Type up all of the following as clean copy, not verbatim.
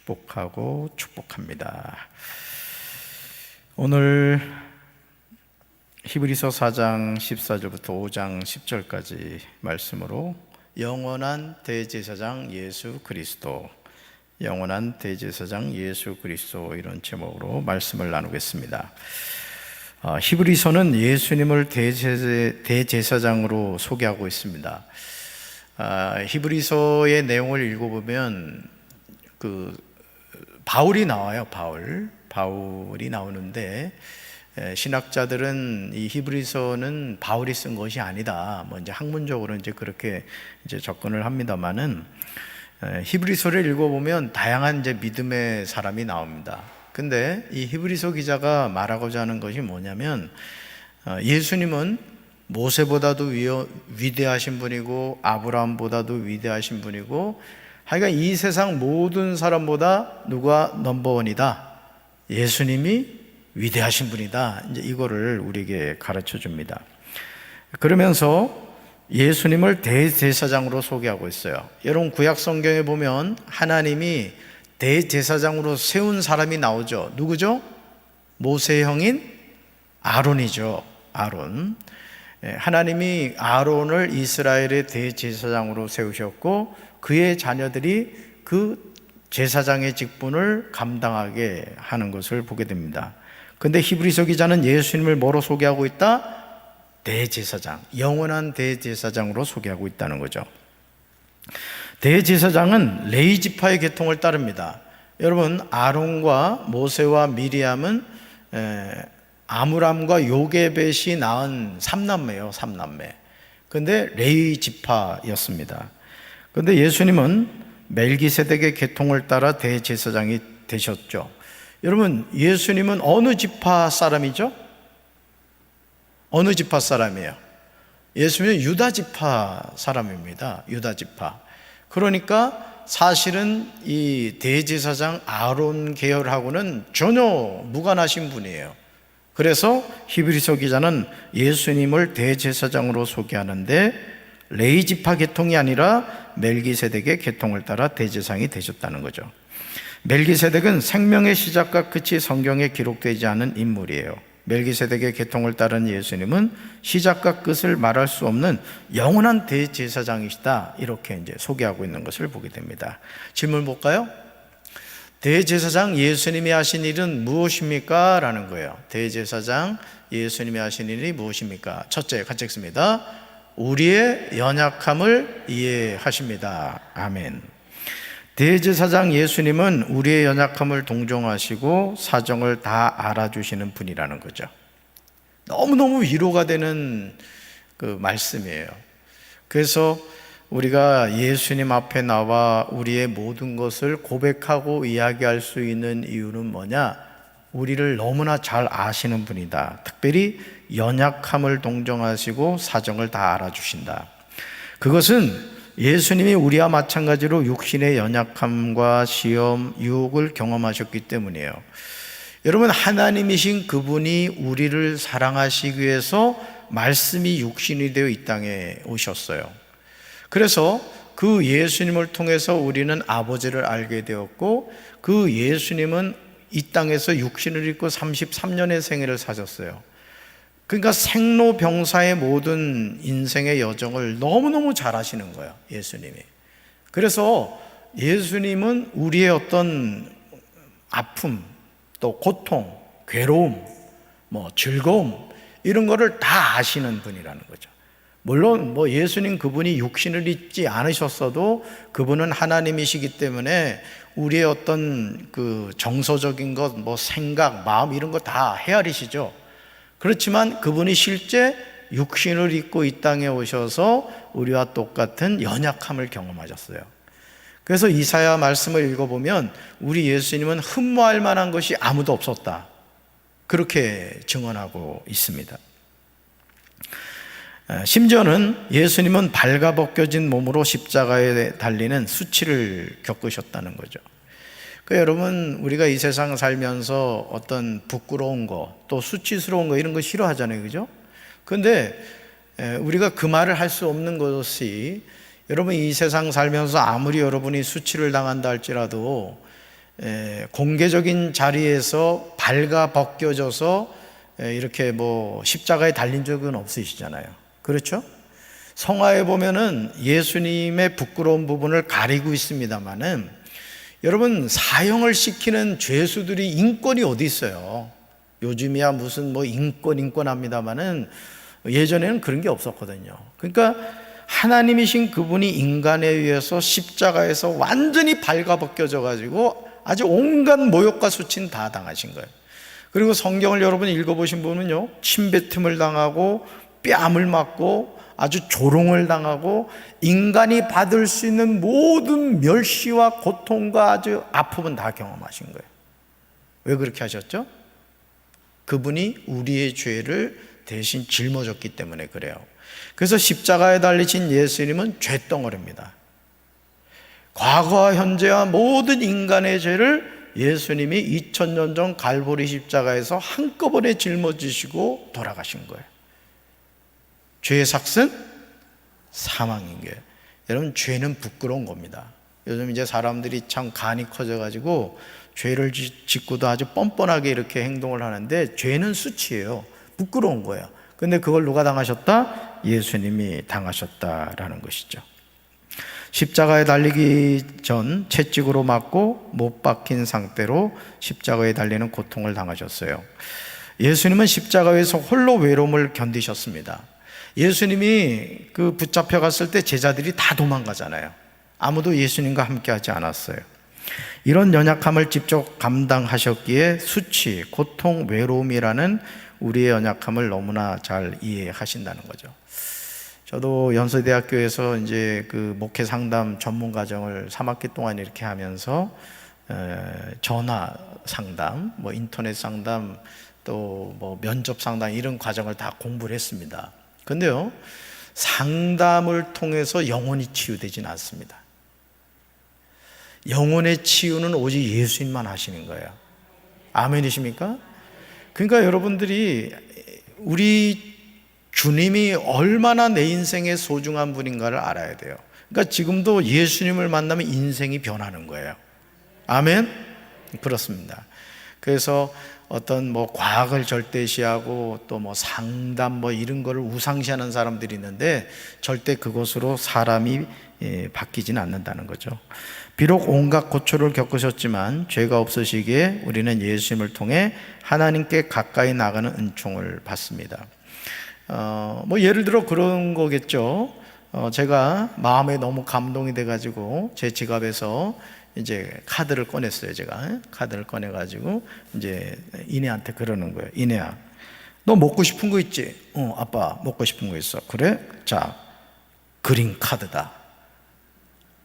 축복하고 축복합니다. 오늘 히브리서 4장 14절부터 5장 10절까지 말씀으로 영원한 대제사장 예수 그리스도, 영원한 대제사장 예수 그리스도, 이런 제목으로 말씀을 나누겠습니다. 히브리서는 예수님을 대제사장으로 소개하고 있습니다. 히브리서의 내용을 읽어보면 바울이 나와요. 바울이 나오는데, 신학자들은 이 히브리서는 바울이 쓴 것이 아니다, 이제 학문적으로 그렇게 접근을 합니다만은, 히브리서를 읽어보면 다양한 믿음의 사람이 나옵니다. 근데 이 히브리서 기자가 말하고자 하는 것이 뭐냐면, 예수님은 모세보다도 위대하신 분이고 아브라함보다도 위대하신 분이고, 하여간 이 세상 모든 사람보다 누가 넘버원이다, 예수님이 위대하신 분이다, 이거를 우리에게 가르쳐 줍니다. 그러면서 예수님을 대제사장으로 소개하고 있어요. 여러분, 구약 성경에 보면 하나님이 대제사장으로 세운 사람이 나오죠. 누구죠? 모세의 형인 아론이죠. 아론. 하나님이 아론을 이스라엘의 대제사장으로 세우셨고, 그의 자녀들이 그 제사장의 직분을 감당하게 하는 것을 보게 됩니다. 그런데 히브리서 기자는 예수님을 뭐로 소개하고 있다? 대제사장, 영원한 대제사장으로 소개하고 있다는 거죠. 대제사장은 레위 지파의 계통을 따릅니다. 여러분, 아론과 모세와 미리암은 아므람과 요게벳이 낳은 3남매예요. 3남매. 그런데 레위 지파였습니다. 그런데 예수님은 멜기세덱의 계통을 따라 대제사장이 되셨죠. 여러분, 예수님은 어느 지파 사람이죠? 어느 지파 사람이에요? 예수님은 유다 지파 사람입니다. 유다 지파. 그러니까 사실은 이 대제사장 아론 계열하고는 전혀 무관하신 분이에요. 그래서 히브리서 기자는 예수님을 대제사장으로 소개하는데, 레위 지파 계통이 아니라 멜기세덱의 계통을 따라 대제사장이 되셨다는 거죠. 멜기세덱은 생명의 시작과 끝이 성경에 기록되지 않은 인물이에요. 멜기세덱의 계통을 따른 예수님은 시작과 끝을 말할 수 없는 영원한 대제사장이시다, 이렇게 소개하고 있는 것을 보게 됩니다. 질문 볼까요? 대제사장 예수님이 하신 일은 무엇입니까? 라는 거예요. 대제사장 예수님이 하신 일이 무엇입니까? 첫째, 같이 읽습니다. 우리의 연약함을 이해하십니다. 아멘. 대제사장 예수님은 우리의 연약함을 동정하시고 사정을 다 알아주시는 분이라는 거죠. 너무너무 위로가 되는 그 말씀이에요. 그래서 우리가 예수님 앞에 나와 우리의 모든 것을 고백하고 이야기할 수 있는 이유는 뭐냐? 우리를 너무나 잘 아시는 분이다. 특별히 연약함을 동정하시고 사정을 다 알아주신다. 그것은 예수님이 우리와 마찬가지로 육신의 연약함과 시험, 유혹을 경험하셨기 때문이에요. 여러분, 하나님이신 그분이 우리를 사랑하시기 위해서 말씀이 육신이 되어 이 땅에 오셨어요. 그래서 그 예수님을 통해서 우리는 아버지를 알게 되었고, 그 예수님은 이 땅에서 육신을 입고 33년의 생애를 사셨어요. 그러니까 생로병사의 모든 인생의 여정을 너무너무 잘 하시는 거예요, 예수님이. 그래서 예수님은 우리의 어떤 아픔, 또 고통, 괴로움, 즐거움, 이런 거를 다 아시는 분이라는 거죠. 물론 예수님 그분이 육신을 입지 않으셨어도 그분은 하나님이시기 때문에 우리의 어떤 그 정서적인 것, 생각, 마음, 이런 거 다 헤아리시죠. 그렇지만 그분이 실제 육신을 입고 이 땅에 오셔서 우리와 똑같은 연약함을 경험하셨어요. 그래서 이사야 말씀을 읽어보면 우리 예수님은 흠모할 만한 것이 아무도 없었다, 그렇게 증언하고 있습니다. 심지어는 예수님은 발가벗겨진 몸으로 십자가에 달리는 수치를 겪으셨다는 거죠. 여러분, 우리가 이 세상 살면서 어떤 부끄러운 거, 또 수치스러운 거, 이런 거 싫어하잖아요, 그죠? 그런데 우리가 그 말을 할 수 없는 것이, 여러분 이 세상 살면서 아무리 여러분이 수치를 당한다 할지라도 공개적인 자리에서 발가 벗겨져서 이렇게 뭐 십자가에 달린 적은 없으시잖아요. 그렇죠? 성화에 보면은 예수님의 부끄러운 부분을 가리고 있습니다만은, 여러분, 사형을 시키는 죄수들이 인권이 어디 있어요? 요즘이야 무슨 뭐 인권 합니다만은 예전에는 그런 게 없었거든요. 그러니까 하나님이신 그분이 인간에 의해서 십자가에서 완전히 발가벗겨져 가지고 아주 온갖 모욕과 수치는 다 당하신 거예요. 그리고 성경을 여러분이 읽어보신 분은요, 침뱉음을 당하고 뺨을 맞고 아주 조롱을 당하고 인간이 받을 수 있는 모든 멸시와 고통과 아주 아픔은 다 경험하신 거예요. 왜 그렇게 하셨죠? 그분이 우리의 죄를 대신 짊어졌기 때문에 그래요. 그래서 십자가에 달리신 예수님은 죄덩어리입니다. 과거와 현재와 모든 인간의 죄를 예수님이 2000년 전 갈보리 십자가에서 한꺼번에 짊어지시고 돌아가신 거예요. 죄의 삭은 사망인 거예요. 여러분, 죄는 부끄러운 겁니다. 요즘 이제 사람들이 참 간이 커져가지고 죄를 짓고도 아주 뻔뻔하게 이렇게 행동을 하는데, 죄는 수치예요. 부끄러운 거예요. 근데 그걸 누가 당하셨다? 예수님이 당하셨다라는 것이죠. 십자가에 달리기 전 채찍으로 맞고 못 박힌 상태로 십자가에 달리는 고통을 당하셨어요. 예수님은 십자가 위에서 홀로 외로움을 견디셨습니다. 예수님이 그 붙잡혀 갔을 때 제자들이 다 도망가잖아요. 아무도 예수님과 함께 하지 않았어요. 이런 연약함을 직접 감당하셨기에 수치, 고통, 외로움이라는 우리의 연약함을 너무나 잘 이해하신다는 거죠. 저도 연세대학교에서 이제 그 목회 상담 전문 과정을 3학기 동안 이렇게 하면서 전화 상담, 뭐 인터넷 상담, 또 뭐 면접 상담, 이런 과정을 다 공부를 했습니다. 근데요, 상담을 통해서 영혼이 치유되지는 않습니다. 영혼의 치유는 오직 예수님만 하시는 거예요. 아멘이십니까? 그러니까 여러분들이 우리 주님이 얼마나 내 인생의 소중한 분인가를 알아야 돼요. 그러니까 지금도 예수님을 만나면 인생이 변하는 거예요. 아멘? 그렇습니다. 그래서 어떤 뭐 과학을 절대시하고 또 뭐 상담 뭐 이런 거를 우상시하는 사람들이 있는데, 절대 그것으로 사람이 바뀌지는 않는다는 거죠. 비록 온갖 고초를 겪으셨지만 죄가 없으시기에 우리는 예수님을 통해 하나님께 가까이 나가는 은총을 받습니다. 뭐 예를 들어 그런 거겠죠. 제가 마음에 너무 감동이 돼가지고 제 지갑에서 이제 카드를 꺼냈어요. 제가 카드를 꺼내가지고 이제 이내한테 그러는 거예요. 이내야, 너 먹고 싶은 거 있지? 아빠 먹고 싶은 거 있어. 그래? 자, 그린 카드다.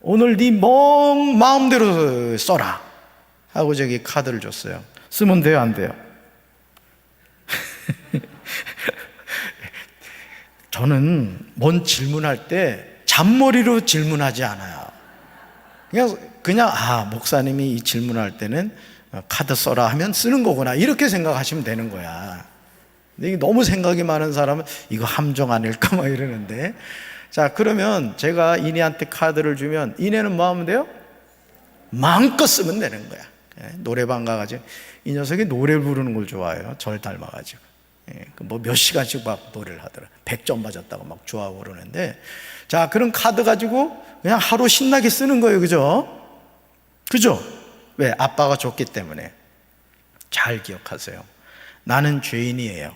오늘 네 마음대로 써라 하고 저기 카드를 줬어요. 쓰면 돼요, 안 돼요? 저는 뭔 질문할 때 잔머리로 질문하지 않아요. 그냥 목사님이 이 질문할 때는 카드 써라 하면 쓰는 거구나, 이렇게 생각하시면 되는 거야. 근데 너무 생각이 많은 사람은 이거 함정 아닐까 막 이러는데, 자, 그러면 제가 이내한테 카드를 주면 이내는 뭐 하면 돼요? 마음껏 쓰면 되는 거야. 노래방 가가지고, 이 녀석이 노래 부르는 걸 좋아해요. 절 닮아가지고. 뭐 몇 시간씩 막 노래를 하더라. 100점 맞았다고 막 좋아하고 그러는데, 자, 그런 카드 가지고 그냥 하루 신나게 쓰는 거예요. 그죠? 그죠? 왜? 아빠가 줬기 때문에. 잘 기억하세요. 나는 죄인이에요.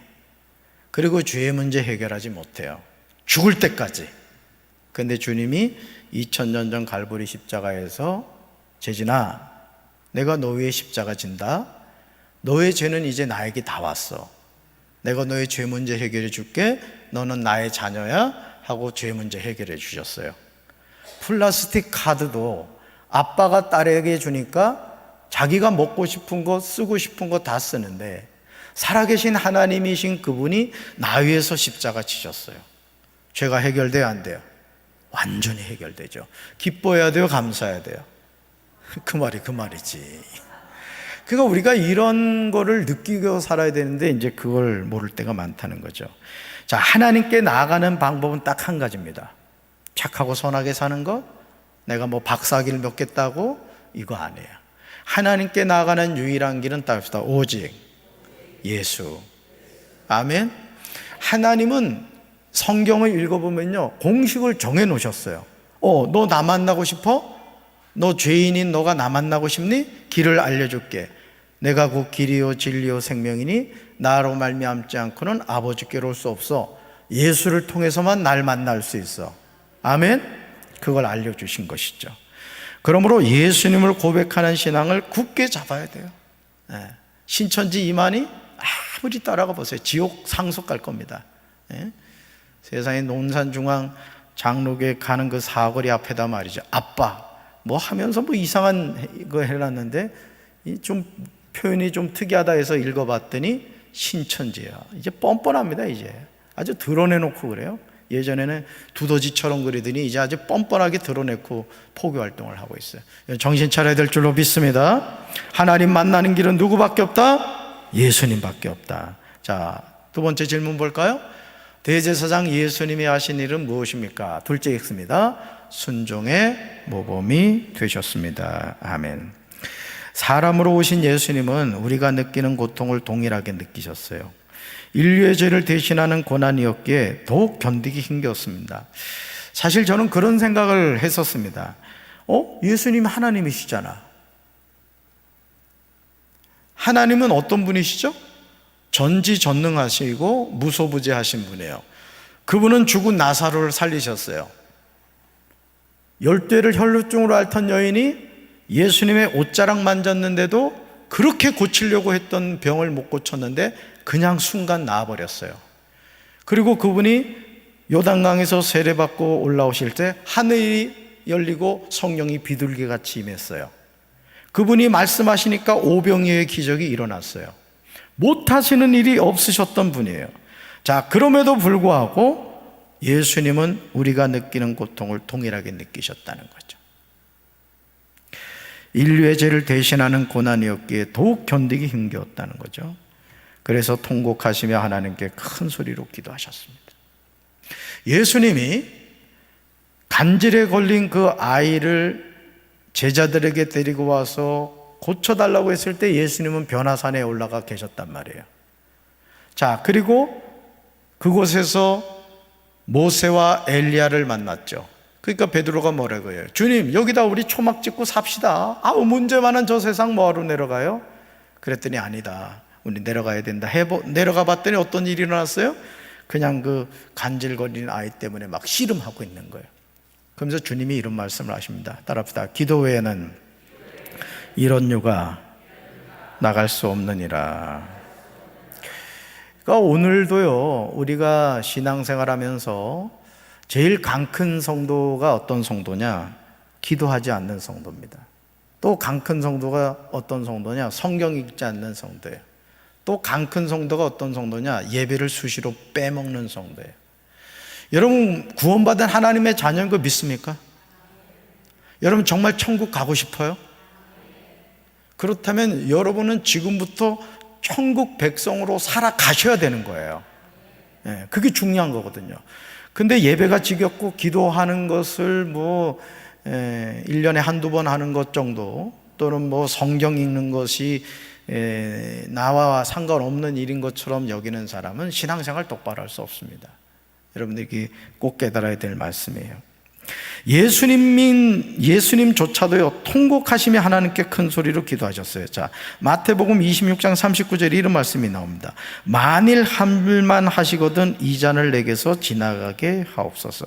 그리고 죄의 문제 해결하지 못해요. 죽을 때까지. 근데 주님이 2000년 전 갈보리 십자가에서, 재진아, 내가 너 위에 십자가 진다. 너의 죄는 이제 나에게 다 왔어. 내가 너의 죄 문제 해결해 줄게. 너는 나의 자녀야 하고 죄 문제 해결해 주셨어요. 플라스틱 카드도 아빠가 딸에게 주니까 자기가 먹고 싶은 거, 쓰고 싶은 거 다 쓰는데, 살아계신 하나님이신 그분이 나 위해서 십자가 지셨어요. 죄가 해결돼야 안 돼요? 완전히 해결되죠. 기뻐해야 돼요? 감사해야 돼요? 그 말이지. 그러니까 우리가 이런 거를 느끼고 살아야 되는데 이제 그걸 모를 때가 많다는 거죠. 자, 하나님께 나아가는 방법은 딱 한 가지입니다. 착하고 선하게 사는 것, 내가 뭐 박사학위를 몇 개 따고 이거 아니에요. 하나님께 나아가는 유일한 길은 따릅시다. 오직 예수. 아멘. 하나님은 성경을 읽어보면요, 공식을 정해 놓으셨어요. 너 나 만나고 싶어? 너 죄인인 너가 나 만나고 싶니? 길을 알려줄게. 내가 곧 길이요 진리요 생명이니 나로 말미암지 않고는 아버지께로 올 수 없어. 예수를 통해서만 날 만날 수 있어. 아멘. 그걸 알려주신 것이죠. 그러므로 예수님을 고백하는 신앙을 굳게 잡아야 돼요. 신천지 이만희 아무리 따라가 보세요. 지옥 상속 갈 겁니다. 세상에 논산중앙 장로교에 가는 그 사거리 앞에다 말이죠, 아빠 뭐 하면서 뭐 이상한 거 해놨는데 좀 표현이 좀 특이하다 해서 읽어봤더니 신천지야. 이제 뻔뻔합니다. 이제 아주 드러내놓고 그래요. 예전에는 두더지처럼 그리더니 이제 아주 뻔뻔하게 드러내고 포교 활동을 하고 있어요. 정신 차려야 될 줄로 믿습니다. 하나님 만나는 길은 누구밖에 없다? 예수님밖에 없다. 자, 두 번째 질문 볼까요? 대제사장 예수님이 하신 일은 무엇입니까? 둘째 X입니다. 순종의 모범이 되셨습니다. 아멘. 사람으로 오신 예수님은 우리가 느끼는 고통을 동일하게 느끼셨어요. 인류의 죄를 대신하는 고난이었기에 더욱 견디기 힘겼습니다. 사실 저는 그런 생각을 했었습니다. 예수님 하나님이시잖아. 하나님은 어떤 분이시죠? 전지전능하시고 무소부재하신 분이에요. 그분은 죽은 나사로를 살리셨어요. 열대를 혈루증으로 앓던 여인이 예수님의 옷자락 만졌는데도 그렇게 고치려고 했던 병을 못 고쳤는데 그냥 순간 나아버렸어요. 그리고 그분이 요단강에서 세례받고 올라오실 때 하늘이 열리고 성령이 비둘기같이 임했어요. 그분이 말씀하시니까 오병이어의 기적이 일어났어요. 못하시는 일이 없으셨던 분이에요. 자, 그럼에도 불구하고 예수님은 우리가 느끼는 고통을 동일하게 느끼셨다는 거죠. 인류의 죄를 대신하는 고난이었기에 더욱 견디기 힘겨웠다는 거죠. 그래서 통곡하시며 하나님께 큰 소리로 기도하셨습니다. 예수님이 간질에 걸린 그 아이를 제자들에게 데리고 와서 고쳐달라고 했을 때 예수님은 변화산에 올라가 계셨단 말이에요. 자, 그리고 그곳에서 모세와 엘리야를 만났죠. 그러니까 베드로가 뭐라고 해요? 주님, 여기다 우리 초막 짓고 삽시다. 문제 많은 저 세상 뭐하러 내려가요? 그랬더니 아니다, 우리 내려가야 된다. 내려가 봤더니 어떤 일이 일어났어요? 그냥 그 간질거리는 아이 때문에 막 씨름하고 있는 거예요. 그러면서 주님이 이런 말씀을 하십니다. 따라합시다. 기도 외에는 이런 유가 나갈 수 없느니라. 그러니까 오늘도요, 우리가 신앙생활하면서 제일 강 큰 성도가 어떤 성도냐? 기도하지 않는 성도입니다. 또 강 큰 성도가 어떤 성도냐? 성경 읽지 않는 성도예요. 또 강 큰 성도가 어떤 성도냐? 예배를 수시로 빼먹는 성도예요. 여러분, 구원받은 하나님의 자녀인 거 믿습니까? 여러분 정말 천국 가고 싶어요? 그렇다면 여러분은 지금부터 천국 백성으로 살아가셔야 되는 거예요. 그게 중요한 거거든요. 근데 예배가 지겹고 기도하는 것을 1년에 한두 번 하는 것 정도, 또는 성경 읽는 것이 나와 상관없는 일인 것처럼 여기는 사람은 신앙생활 똑바로 할 수 없습니다. 여러분들이 꼭 깨달아야 될 말씀이에요. 예수님조차도요, 통곡하시며 하나님께 큰 소리로 기도하셨어요. 자, 마태복음 26장 39절에 이런 말씀이 나옵니다. 만일 함을만 하시거든 이 잔을 내게서 지나가게 하옵소서.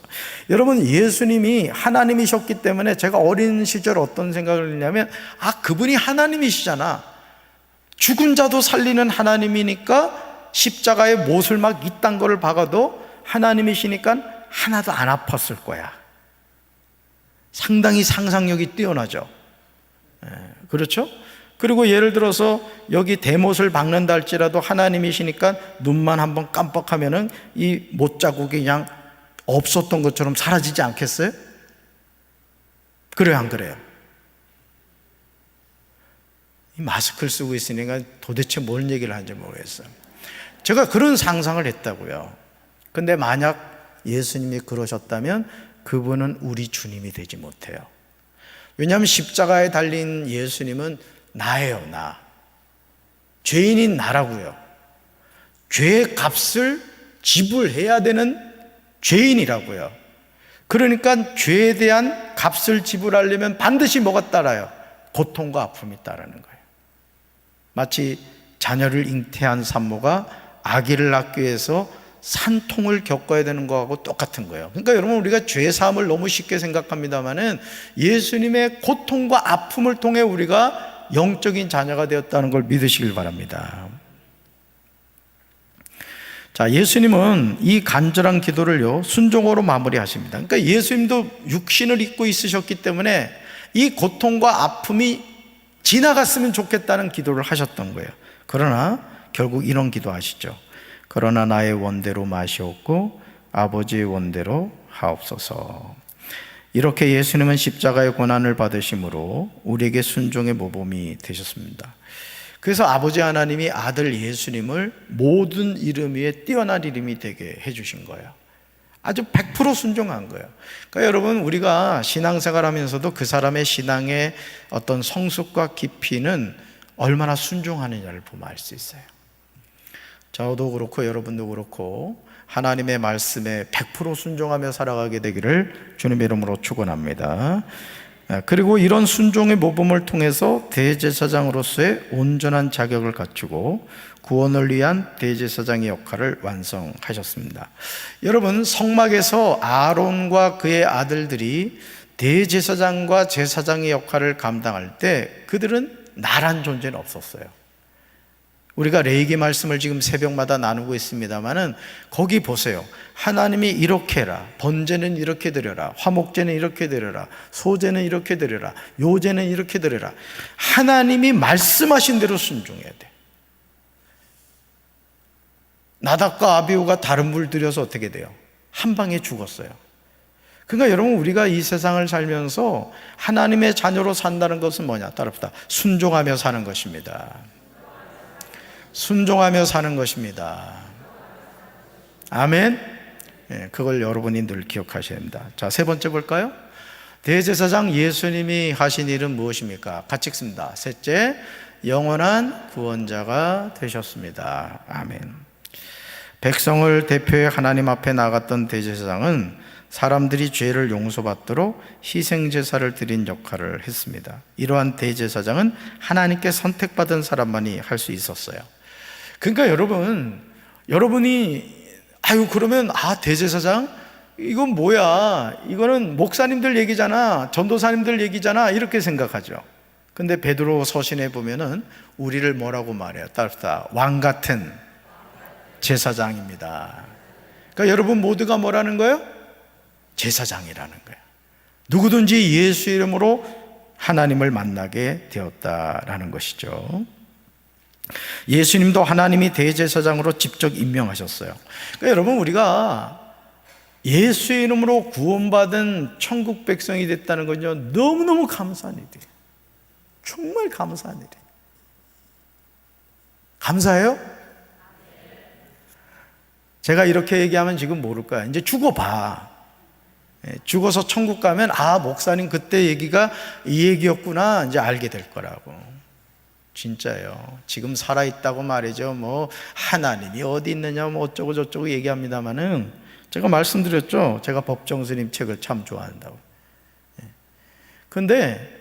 여러분, 예수님이 하나님이셨기 때문에 제가 어린 시절 어떤 생각을 했냐면, 그분이 하나님이시잖아. 죽은 자도 살리는 하나님이니까 십자가에 못을 막 이딴 거를 박아도 하나님이시니까 하나도 안 아팠을 거야. 상당히 상상력이 뛰어나죠. 그렇죠? 그리고 예를 들어서 여기 대못을 박는다 할지라도 하나님이시니까 눈만 한번 깜빡하면은 이 못자국이 그냥 없었던 것처럼 사라지지 않겠어요? 그래요, 안 그래요? 이 마스크를 쓰고 있으니까 도대체 뭔 얘기를 하는지 모르겠어요. 제가 그런 상상을 했다고요. 근데 만약 예수님이 그러셨다면 그분은 우리 주님이 되지 못해요. 왜냐하면 십자가에 달린 예수님은 나예요, 나. 죄인인 나라고요. 죄의 값을 지불해야 되는 죄인이라고요. 그러니까 죄에 대한 값을 지불하려면 반드시 뭐가 따라요? 고통과 아픔이 따르는 거예요. 마치 자녀를 잉태한 산모가 아기를 낳기 위해서 산통을 겪어야 되는 거하고 똑같은 거예요. 그러니까 여러분, 우리가 죄 사함을 너무 쉽게 생각합니다만은 예수님의 고통과 아픔을 통해 우리가 영적인 자녀가 되었다는 걸 믿으시길 바랍니다. 자, 예수님은 이 간절한 기도를요, 순종으로 마무리하십니다. 그러니까 예수님도 육신을 입고 있으셨기 때문에 이 고통과 아픔이 지나갔으면 좋겠다는 기도를 하셨던 거예요. 그러나 결국 이런 기도하시죠. 그러나 나의 원대로 마시옵고 아버지의 원대로 하옵소서. 이렇게 예수님은 십자가의 고난을 받으심으로 우리에게 순종의 모범이 되셨습니다. 그래서 아버지 하나님이 아들 예수님을 모든 이름 위에 뛰어난 이름이 되게 해주신 거예요. 아주 100% 순종한 거예요. 그러니까 여러분, 우리가 신앙생활 하면서도 그 사람의 신앙의 어떤 성숙과 깊이는 얼마나 순종하느냐를 보면 알 수 있어요. 저도 그렇고 여러분도 그렇고 하나님의 말씀에 100% 순종하며 살아가게 되기를 주님의 이름으로 축원합니다. 그리고 이런 순종의 모범을 통해서 대제사장으로서의 온전한 자격을 갖추고 구원을 위한 대제사장의 역할을 완성하셨습니다. 여러분, 성막에서 아론과 그의 아들들이 대제사장과 제사장의 역할을 감당할 때 그들은 나란 존재는 없었어요. 우리가 레위기 말씀을 지금 새벽마다 나누고 있습니다만은 거기 보세요. 하나님이 이렇게 해라, 번제는 이렇게 드려라, 화목제는 이렇게 드려라, 소제는 이렇게 드려라, 요제는 이렇게 드려라. 하나님이 말씀하신 대로 순종해야 돼. 나답과 아비후가 다른 물 들여서 어떻게 돼요? 한 방에 죽었어요. 그러니까 여러분, 우리가 이 세상을 살면서 하나님의 자녀로 산다는 것은 뭐냐? 따릅시다. 순종하며 사는 것입니다. 순종하며 사는 것입니다. 아멘. 그걸 여러분이 늘 기억하셔야 됩니다. 자, 세 번째 볼까요? 대제사장 예수님이 하신 일은 무엇입니까? 같이 읽습니다. 셋째, 영원한 구원자가 되셨습니다. 아멘. 백성을 대표해 하나님 앞에 나갔던 대제사장은 사람들이 죄를 용서받도록 희생제사를 드린 역할을 했습니다. 이러한 대제사장은 하나님께 선택받은 사람만이 할 수 있었어요. 그러니까 여러분이 그러면 대제사장? 이건 뭐야? 이거는 목사님들 얘기잖아, 전도사님들 얘기잖아, 이렇게 생각하죠. 근데 베드로 서신에 보면은 우리를 뭐라고 말해요? 따르다 왕 같은 제사장입니다. 그러니까 여러분 모두가 뭐라는 거예요? 제사장이라는 거예요. 누구든지 예수 이름으로 하나님을 만나게 되었다라는 것이죠. 예수님도 하나님이 대제사장으로 직접 임명하셨어요. 그러니까 여러분, 우리가 예수 이름으로 구원받은 천국 백성이 됐다는 건요, 너무너무 감사한 일이에요. 정말 감사한 일이에요. 감사해요? 제가 이렇게 얘기하면 지금 모를 거야. 이제 죽어봐. 죽어서 천국 가면 목사님 그때 얘기가 이 얘기였구나, 이제 알게 될 거라고. 진짜요. 지금 살아있다고 말이죠. 하나님이 어디 있느냐, 어쩌고 저쩌고 얘기합니다만은, 제가 말씀드렸죠. 제가 법정스님 책을 참 좋아한다고. 근데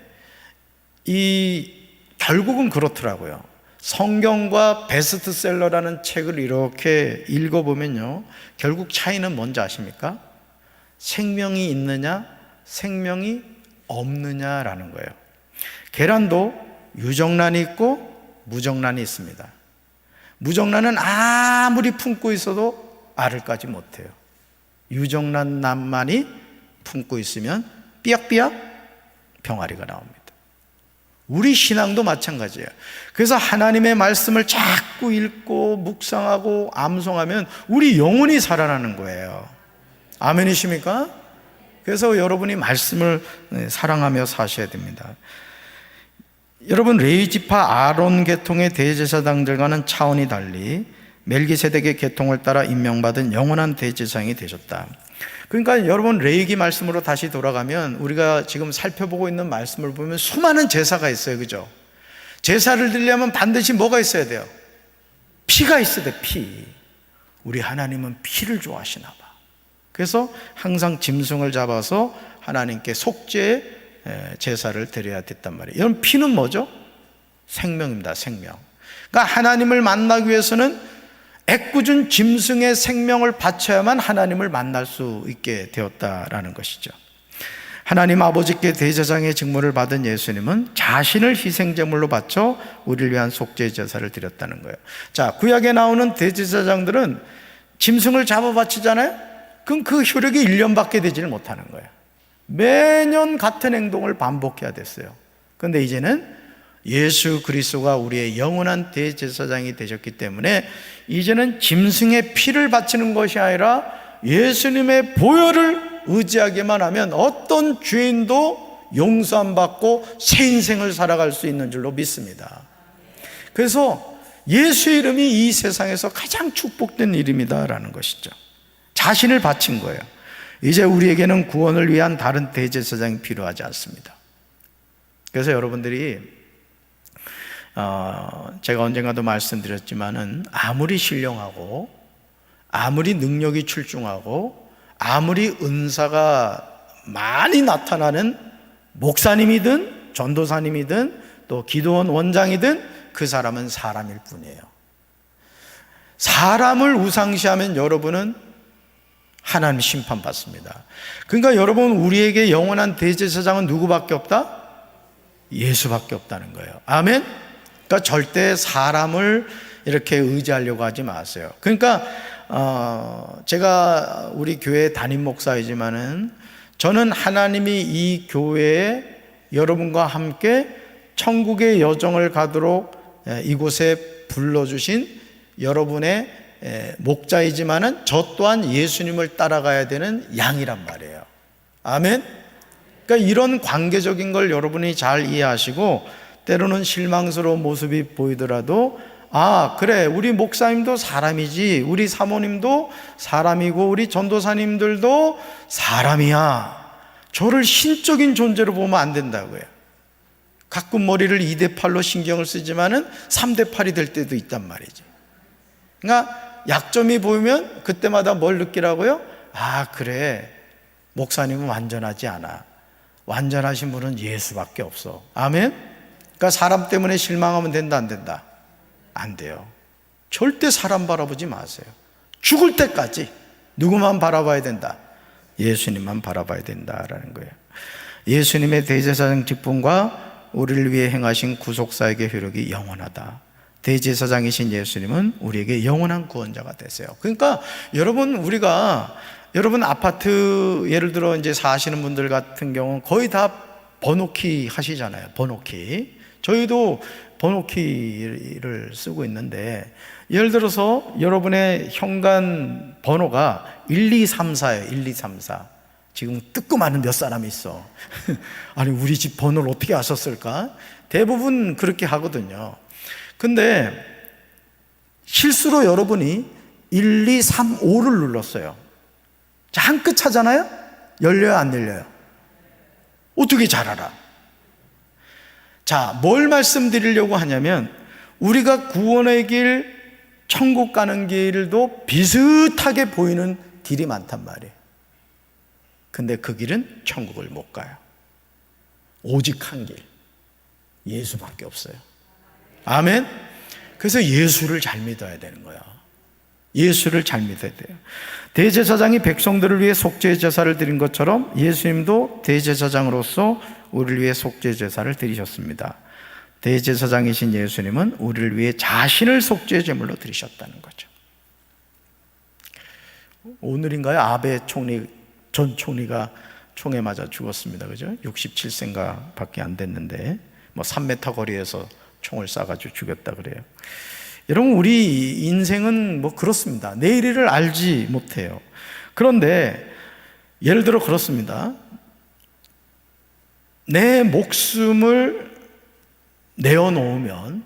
결국은 그렇더라고요. 성경과 베스트셀러라는 책을 이렇게 읽어보면요, 결국 차이는 뭔지 아십니까? 생명이 있느냐, 생명이 없느냐라는 거예요. 계란도 유정란이 있고 무정란이 있습니다. 무정란은 아무리 품고 있어도 알을 까지 못해요. 유정란만이 품고 있으면 삐약삐약 병아리가 나옵니다. 우리 신앙도 마찬가지예요. 그래서 하나님의 말씀을 자꾸 읽고 묵상하고 암송하면 우리 영혼이 살아나는 거예요. 아멘이십니까? 그래서 여러분이 말씀을 사랑하며 사셔야 됩니다. 여러분, 레위 지파 아론 계통의 대제사장들과는 차원이 달리 멜기세덱의 계통을 따라 임명받은 영원한 대제사장이 되셨다. 그러니까 여러분, 레위기 말씀으로 다시 돌아가면 우리가 지금 살펴보고 있는 말씀을 보면 수많은 제사가 있어요. 그죠? 제사를 드리려면 반드시 뭐가 있어야 돼요? 피가 있어야 돼. 피. 우리 하나님은 피를 좋아하시나 봐. 그래서 항상 짐승을 잡아서 하나님께 속죄 제사를 드려야 됐단 말이에요. 이런 피는 뭐죠? 생명입니다. 생명. 그러니까 하나님을 만나기 위해서는 애꿎은 짐승의 생명을 바쳐야만 하나님을 만날 수 있게 되었다라는 것이죠. 하나님 아버지께 대제사장의 직무를 받은 예수님은 자신을 희생제물로 바쳐 우리를 위한 속죄 제사를 드렸다는 거예요. 자, 구약에 나오는 대제사장들은 짐승을 잡아 바치잖아요. 그럼 그 효력이 1년밖에 되지를 못하는 거예요. 매년 같은 행동을 반복해야 됐어요. 그런데 이제는 예수 그리스도가 우리의 영원한 대제사장이 되셨기 때문에 이제는 짐승의 피를 바치는 것이 아니라 예수님의 보혈을 의지하기만 하면 어떤 죄인도 용서함 받고 새 인생을 살아갈 수 있는 줄로 믿습니다. 그래서 예수 이름이 이 세상에서 가장 축복된 이름이다라는 것이죠. 자신을 바친 거예요. 이제 우리에게는 구원을 위한 다른 대제사장이 필요하지 않습니다. 그래서 여러분들이 제가 언젠가도 말씀드렸지만은 아무리 신령하고 아무리 능력이 출중하고 아무리 은사가 많이 나타나는 목사님이든 전도사님이든 또 기도원 원장이든 그 사람은 사람일 뿐이에요. 사람을 우상시하면 여러분은 하나님 심판받습니다. 그러니까 여러분, 우리에게 영원한 대제사장은 누구밖에 없다? 예수밖에 없다는 거예요. 아멘? 그러니까 절대 사람을 이렇게 의지하려고 하지 마세요. 그러니까 제가 우리 교회 담임 목사이지만은 저는 하나님이 이 교회에 여러분과 함께 천국의 여정을 가도록 이곳에 불러주신 여러분의 목자이지만은 저 또한 예수님을 따라가야 되는 양이란 말이에요. 아멘? 그러니까 이런 관계적인 걸 여러분이 잘 이해하시고, 때로는 실망스러운 모습이 보이더라도 아, 그래, 우리 목사님도 사람이지, 우리 사모님도 사람이고 우리 전도사님들도 사람이야. 저를 신적인 존재로 보면 안 된다고요. 가끔 머리를 2대8로 신경을 쓰지만은 3대8이 될 때도 있단 말이죠. 그러니까 약점이 보이면 그때마다 뭘 느끼라고요? 아, 그래, 목사님은 완전하지 않아. 완전하신 분은 예수밖에 없어. 아멘? 그러니까 사람 때문에 실망하면 된다, 안 된다? 안 돼요. 절대 사람 바라보지 마세요. 죽을 때까지 누구만 바라봐야 된다? 예수님만 바라봐야 된다라는 거예요. 예수님의 대제사장 직분과 우리를 위해 행하신 구속사역의 효력이 영원하다. 대제사장이신 예수님은 우리에게 영원한 구원자가 되세요. 그러니까 여러분, 여러분 아파트 예를 들어 이제 사시는 분들 같은 경우는 거의 다 번호키 하시잖아요. 번호키. 저희도 번호키를 쓰고 있는데, 예를 들어서 여러분의 현관 번호가 1234예요. 1234. 지금 뜨끔하는 몇 사람이 있어. 아니, 우리 집 번호를 어떻게 아셨을까? 대부분 그렇게 하거든요. 근데 실수로 여러분이 1235를 눌렀어요. 자, 한 끗 차잖아요? 열려요, 안 열려요? 어떻게 잘 알아? 자, 뭘 말씀드리려고 하냐면, 우리가 구원의 길, 천국 가는 길도 비슷하게 보이는 길이 많단 말이에요. 근데 그 길은 천국을 못 가요. 오직 한 길, 예수밖에 없어요. 아멘? 그래서 예수를 잘 믿어야 되는 거야. 예수를 잘 믿어야 돼요. 대제사장이 백성들을 위해 속죄 제사를 드린 것처럼 예수님도 대제사장으로서 우리를 위해 속죄 제사를 드리셨습니다. 대제사장이신 예수님은 우리를 위해 자신을 속죄 제물로 드리셨다는 거죠. 오늘인가요? 아베 전 총리가 총에 맞아 죽었습니다. 그죠? 67세인가 밖에 안 됐는데, 3m 거리에서 총을 쏴가지고 죽였다 그래요. 여러분, 우리 인생은 그렇습니다. 내일을 알지 못해요. 그런데 예를 들어 그렇습니다. 내 목숨을 내어놓으면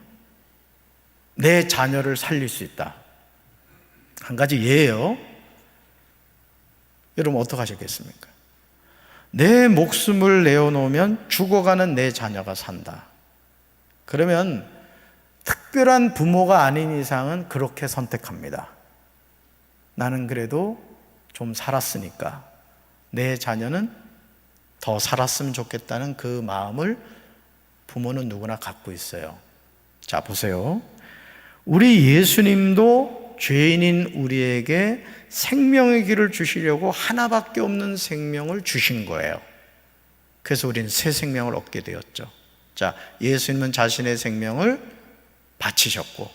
내 자녀를 살릴 수 있다. 한 가지 예예요. 여러분, 어떻게 하셨겠습니까? 내 목숨을 내어놓으면 죽어가는 내 자녀가 산다. 그러면 특별한 부모가 아닌 이상은 그렇게 선택합니다. 나는 그래도 좀 살았으니까 내 자녀는 더 살았으면 좋겠다는 그 마음을 부모는 누구나 갖고 있어요. 자, 보세요. 우리 예수님도 죄인인 우리에게 생명의 길을 주시려고 하나밖에 없는 생명을 주신 거예요. 그래서 우리는 새 생명을 얻게 되었죠. 자, 예수님은 자신의 생명을 바치셨고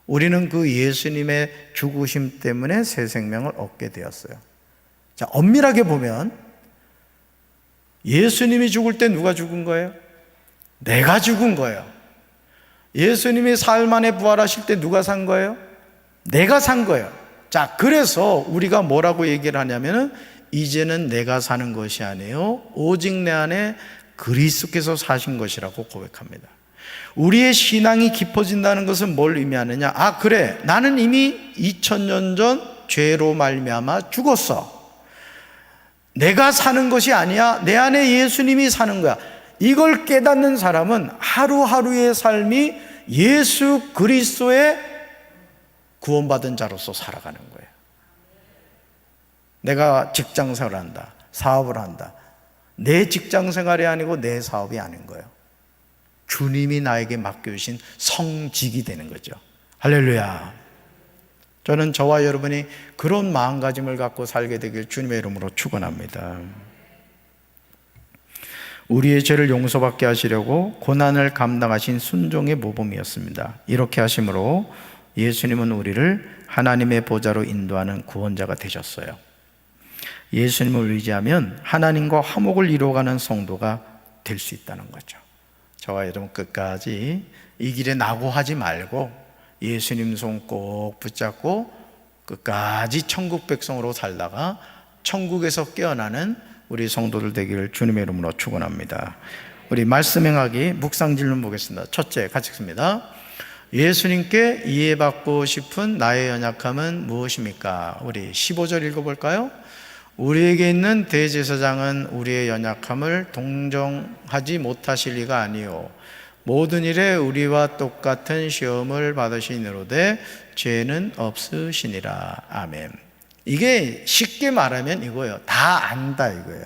우리는 그 예수님의 죽으심 때문에 새 생명을 얻게 되었어요. 자, 엄밀하게 보면 예수님이 죽을 때 누가 죽은 거예요? 내가 죽은 거예요. 예수님이 사흘 만에 부활하실 때 누가 산 거예요? 내가 산 거예요. 자, 그래서 우리가 뭐라고 얘기를 하냐면은 이제는 내가 사는 것이 아니에요, 오직 내 안에 그리스도께서 사신 것이라고 고백합니다. 우리의 신앙이 깊어진다는 것은 뭘 의미하느냐? 아, 그래, 나는 이미 2000년 전 죄로 말미암아 죽었어. 내가 사는 것이 아니야, 내 안에 예수님이 사는 거야. 이걸 깨닫는 사람은 하루하루의 삶이 예수 그리스도의 구원받은 자로서 살아가는 거예요. 내가 직장생활을 한다, 사업을 한다. 내 직장생활이 아니고 내 사업이 아닌 거예요. 주님이 나에게 맡겨주신 성직이 되는 거죠. 할렐루야. 저는 저와 여러분이 그런 마음가짐을 갖고 살게 되길 주님의 이름으로 축원합니다. 우리의 죄를 용서받게 하시려고 고난을 감당하신 순종의 모범이었습니다. 이렇게 하심으로 예수님은 우리를 하나님의 보좌로 인도하는 구원자가 되셨어요. 예수님을 의지하면 하나님과 화목을 이루어가는 성도가 될 수 있다는 거죠. 저와 여러분 끝까지 이 길에 낙오하지 말고 예수님 손 꼭 붙잡고 끝까지 천국 백성으로 살다가 천국에서 깨어나는 우리 성도들 되기를 주님의 이름으로 축원합니다. 우리 말씀 행하기 묵상 질문 보겠습니다. 첫째, 같이 읽습니다. 예수님께 이해받고 싶은 나의 연약함은 무엇입니까? 우리 15절 읽어볼까요? 우리에게 있는 대제사장은 우리의 연약함을 동정하지 못하실 리가 아니요 모든 일에 우리와 똑같은 시험을 받으시니로되 죄는 없으시니라. 아멘. 이게 쉽게 말하면 이거예요. 다 안다 이거예요.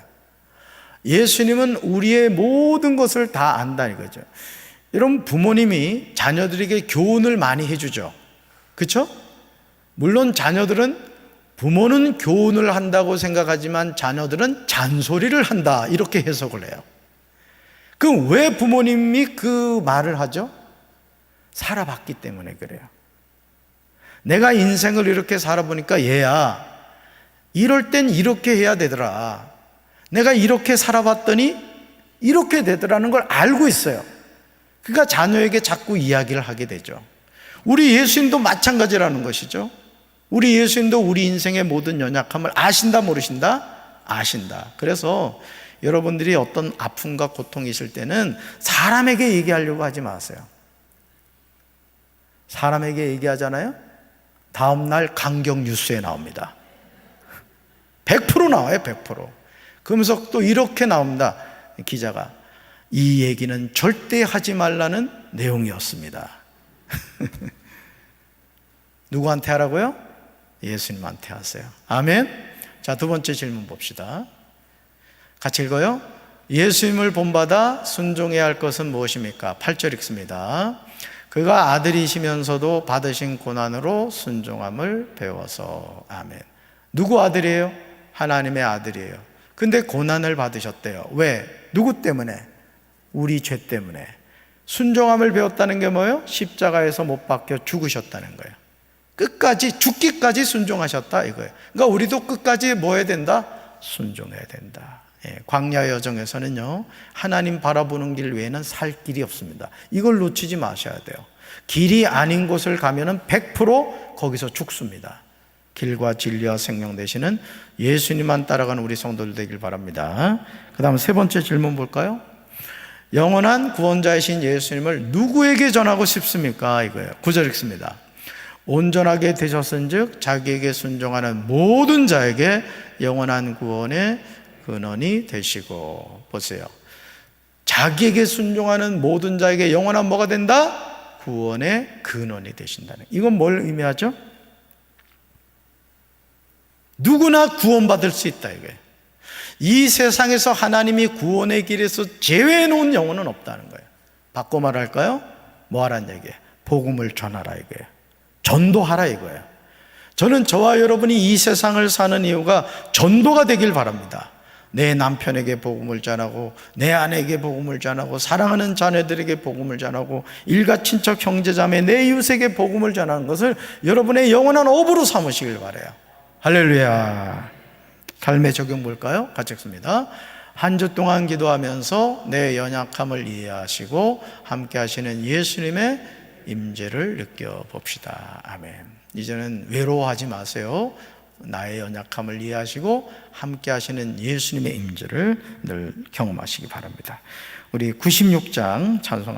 예수님은 우리의 모든 것을 다 안다 이거죠. 여러분, 부모님이 자녀들에게 교훈을 많이 해주죠. 그렇죠? 물론 자녀들은 부모는 교훈을 한다고 생각하지만 자녀들은 잔소리를 한다 이렇게 해석을 해요. 그럼 왜 부모님이 그 말을 하죠? 살아봤기 때문에 그래요. 내가 인생을 이렇게 살아보니까 얘야, 이럴 땐 이렇게 해야 되더라. 내가 이렇게 살아봤더니 이렇게 되더라는 걸 알고 있어요. 그러니까 자녀에게 자꾸 이야기를 하게 되죠. 우리 예수님도 마찬가지라는 것이죠. 우리 예수님도 우리 인생의 모든 연약함을 아신다 모르신다? 아신다. 그래서 여러분들이 어떤 아픔과 고통이 있을 때는 사람에게 얘기하려고 하지 마세요. 사람에게 얘기하잖아요? 다음날 강경 뉴스에 나옵니다. 100% 나와요, 100%. 그러면서 또 이렇게 나옵니다. 기자가 이 얘기는 절대 하지 말라는 내용이었습니다. 누구한테 하라고요? 예수님한테 하세요. 아멘. 자, 두 번째 질문 봅시다. 같이 읽어요. 예수님을 본받아 순종해야 할 것은 무엇입니까? 8절 읽습니다. 그가 아들이시면서도 받으신 고난으로 순종함을 배워서. 아멘. 누구 아들이에요? 하나님의 아들이에요. 근데 고난을 받으셨대요. 왜? 누구 때문에? 우리 죄 때문에. 순종함을 배웠다는 게 뭐예요? 십자가에서 못 박혀 죽으셨다는 거예요. 끝까지, 죽기까지 순종하셨다 이거예요. 그러니까 우리도 끝까지 뭐 해야 된다? 순종해야 된다. 광야의 여정에서는요, 하나님 바라보는 길 외에는 살 길이 없습니다. 이걸 놓치지 마셔야 돼요. 길이 아닌 곳을 가면은 100% 거기서 죽습니다. 길과 진리와 생명 되시는 예수님만 따라가는 우리 성도들 되길 바랍니다. 그 다음 세 번째 질문 볼까요? 영원한 구원자이신 예수님을 누구에게 전하고 싶습니까? 이거예요. 9절 읽습니다. 온전하게 되셨은즉 자기에게 순종하는 모든 자에게 영원한 구원의 근원이 되시고. 보세요. 자기에게 순종하는 모든 자에게 영원한 뭐가 된다? 구원의 근원이 되신다는. 이건 뭘 의미하죠? 누구나 구원받을 수 있다 이거예요. 이 세상에서 하나님이 구원의 길에서 제외해 놓은 영혼은 없다는 거예요. 바꿔 말할까요? 뭐 하란 얘기예요? 복음을 전하라 이거예요. 전도하라 이거예요. 저는 저와 여러분이 이 세상을 사는 이유가 전도가 되길 바랍니다. 내 남편에게 복음을 전하고, 내 아내에게 복음을 전하고, 사랑하는 자녀들에게 복음을 전하고, 일가 친척 형제자매 내 이웃에게 복음을 전하는 것을 여러분의 영원한 업으로 삼으시길 바라요. 할렐루야. 삶의 적용 뭘까요? 같이 읽습니다. 한 주 동안 기도하면서 내 연약함을 이해하시고 함께 하시는 예수님의 임재를 느껴봅시다. 아멘. 이제는 외로워하지 마세요. 나의 연약함을 이해하시고 함께 하시는 예수님의 임재를 늘 경험하시기 바랍니다. 우리 96장 찬송합니다.